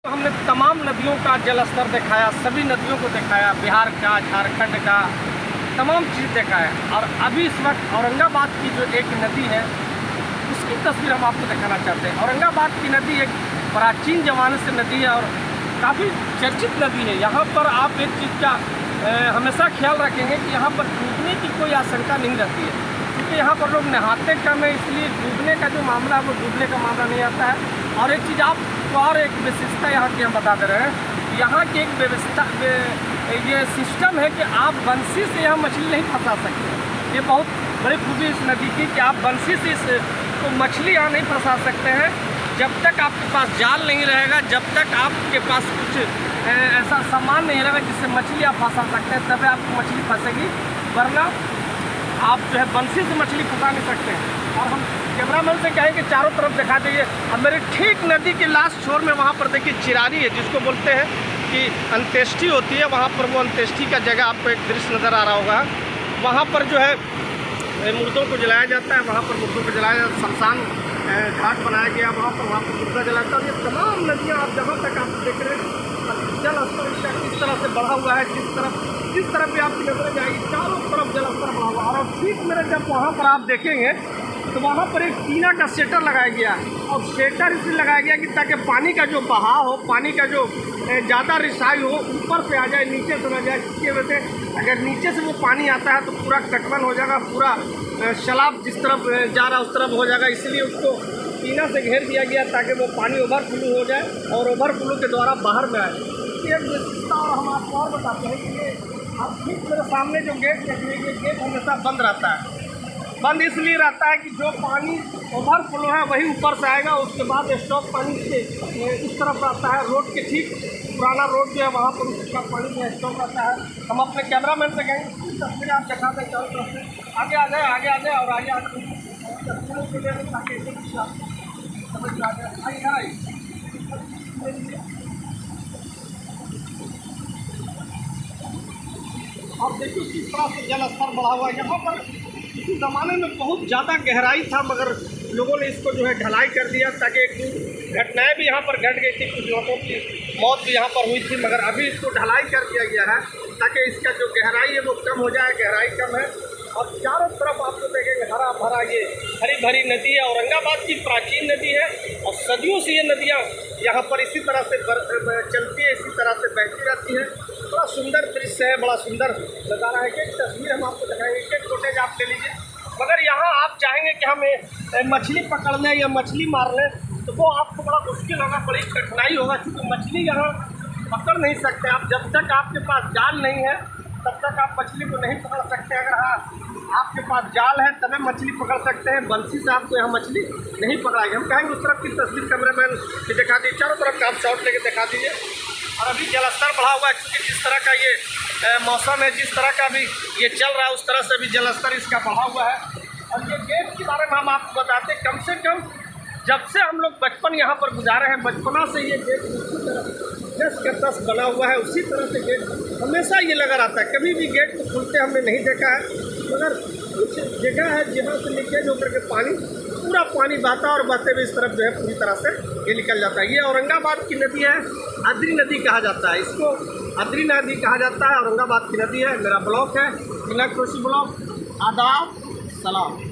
हमने तमाम नदियों का जलस्तर दिखाया, सभी नदियों को दिखाया, बिहार का, झारखंड का, तमाम चीज़ दिखाया। और अभी इस वक्त औरंगाबाद की जो एक नदी है उसकी तस्वीर हम आपको दिखाना चाहते हैं। औरंगाबाद की नदी एक प्राचीन ज़माने से नदी है और काफ़ी चर्चित नदी है। यहाँ पर आप एक चीज़ का हमेशा ख्याल रखेंगे कि यहाँ पर डूबने की कोई आशंका नहीं रहती है, क्योंकि यहाँ पर लोग नहाते कम है, इसलिए डूबने का जो मामला है वो डूबने का मामला नहीं आता है। और एक चीज़ आपको और एक विशेषता यहाँ की हम बता दे रहे हैं, यहाँ की एक व्यवस्था ये सिस्टम है कि आप बंसी से यहाँ मछली नहीं फंसा सकते। ये बहुत बड़ी खूबी इस नदी की कि आप बंसी से तो मछली यहाँ नहीं फंसा सकते हैं जब तक आपके पास जाल नहीं रहेगा, जब तक आपके पास कुछ ऐसा सामान नहीं रहेगा जिससे मछली आप फंसा सकते हैं, तभी आपको मछली फंसेगी, वरना आप जो है बंसी से मछली फंसा नहीं सकते हैं। और हम कैमरामैन से कहें कि चारों तरफ दिखा दीजिए। अब मेरे ठीक नदी के लास्ट छोर में वहाँ पर देखिए चिरारी है, जिसको बोलते हैं कि अंत्येष्टि होती है। वहाँ पर वो अंत्येष्टि का जगह आपको एक दृश्य नज़र आ रहा होगा। वहाँ पर जो है मुर्दों को जलाया जाता है, वहाँ पर मुर्दों को जलाया जाता है, शमशान घाट बनाया गया वहाँ पर मुर्दा जलाता है। और ये तमाम नदियाँ आप जहाँ तक आप देख रहे हैं जल स्तर इसका किस तरह से बढ़ा हुआ है, जिस तरफ भी आपकी नजरें जाएगी चारों तरफ जल स्तर बढ़ा हुआ है। और ठीक मेरे जब वहाँ पर आप देखेंगे तो वहाँ पर एक टीना का शेटर लगाया गया है, और शेटर इसलिए लगाया गया कि ताकि पानी का जो बहाव हो, पानी का जो ज़्यादा रिसाई हो ऊपर से आ जाए, नीचे से न जाए। जिसकी वजह से अगर नीचे से वो पानी आता है तो पूरा कटवन हो जाएगा, पूरा सैलाब जिस तरफ जा रहा उस तरफ हो जाएगा। इसलिए उसको टीना से घेर दिया गया ताकि वो पानी ओवरफ्लो हो जाए और ओवरफ्लो के द्वारा बाहर में आए। एक विशेषता और हम आपको और बताते हैं कि ये आप ठीक मेरे सामने जो गेट देखिए, ये गेट हमेशा बंद रहता है। बंद इसलिए रहता है कि जो पानी ओवरफ्लो है वही ऊपर से आएगा, उसके बाद स्टॉक पानी से इस तरफ आता है। रोड के ठीक पुराना रोड जो है वहाँ पर उसका पानी जो स्टॉक आता है। हम अपने कैमरामैन से कहेंगे तस्वीरें आप दिखा दें चारों तरफ से। आगे आ जाए, आगे आ जाए और आगे आ जाए तस्वीरों के लिए ताकि समझ में आ जाए। आइए आप देखिए किस तरह से जल स्तर बढ़ा हुआ है। यहाँ पर इस ज़माने में बहुत ज़्यादा गहराई था, मगर लोगों ने इसको जो है ढलाई कर दिया ताकि एक घटनाएं भी यहाँ पर घट गई थी, कुछ लोगों की मौत भी यहाँ पर हुई थी, मगर अभी इसको ढलाई कर दिया गया है ताकि इसका जो गहराई है वो कम हो जाए। गहराई कम है और चारों तरफ आपको देखेंगे हरा भरा ये हरी भरी नदी है। औरंगाबाद की प्राचीन नदी है और सदियों से ये नदियाँ यहाँ पर इसी तरह से चलती है, इसी तरह से बहती रहती है। बड़ा सुंदर दृश्य है, बड़ा सुंदर नज़ारा है। एक तस्वीर हम आपको दिखाएंगे, एक फुटेज आप ले लीजिए। मगर यहाँ आप चाहेंगे कि हमें मछली पकड़ लें या मछली मार लें तो वो आपको बड़ा मुश्किल होगा, बड़ी कठिनाई होगा, क्योंकि मछली यहाँ पकड़ नहीं सकते आप। जब तक आपके पास जाल नहीं है तब तक आप मछली को नहीं पकड़ सकते। अगर हाँ आपके पास जाल है तभी मछली पकड़ सकते हैं, बंसी से आपको यहाँ मछली नहीं पकड़ाएगी। हम कहेंगे उस तरफ की तस्वीर कैमरामैन की दिखा दीजिए, चारों तरफ का आप शॉट लेके दिखा दीजिए। और अभी जलस्तर बढ़ा हुआ है, क्योंकि जिस तरह का ये मौसम है, जिस तरह का अभी ये चल रहा है उस तरह से अभी जलस्तर इसका बढ़ा हुआ है। और ये गेट के बारे में हम आपको बताते हैं, कम से कम जब से हम लोग बचपन यहाँ पर गुजारे हैं, बचपना से ये गेट उसी तरह 10 का 10 बना हुआ है, उसी तरह से गेट हमेशा ये लगा रहता है। कभी भी गेट को खुलते हमने नहीं देखा है, मगर कुछ जगह है जहाँ से लीकेज होकर के पूरा पानी बहता है और बहते हुए इस तरफ जो है पूरी तरह से ये निकल जाता है। ये औरंगाबाद की नदी है, अद्री नदी कहा जाता है इसको, अद्री नदी कहा जाता है, औरंगाबाद की नदी है। मेरा ब्लॉग है बिना कृषि ब्लॉग। आदाब सलाम।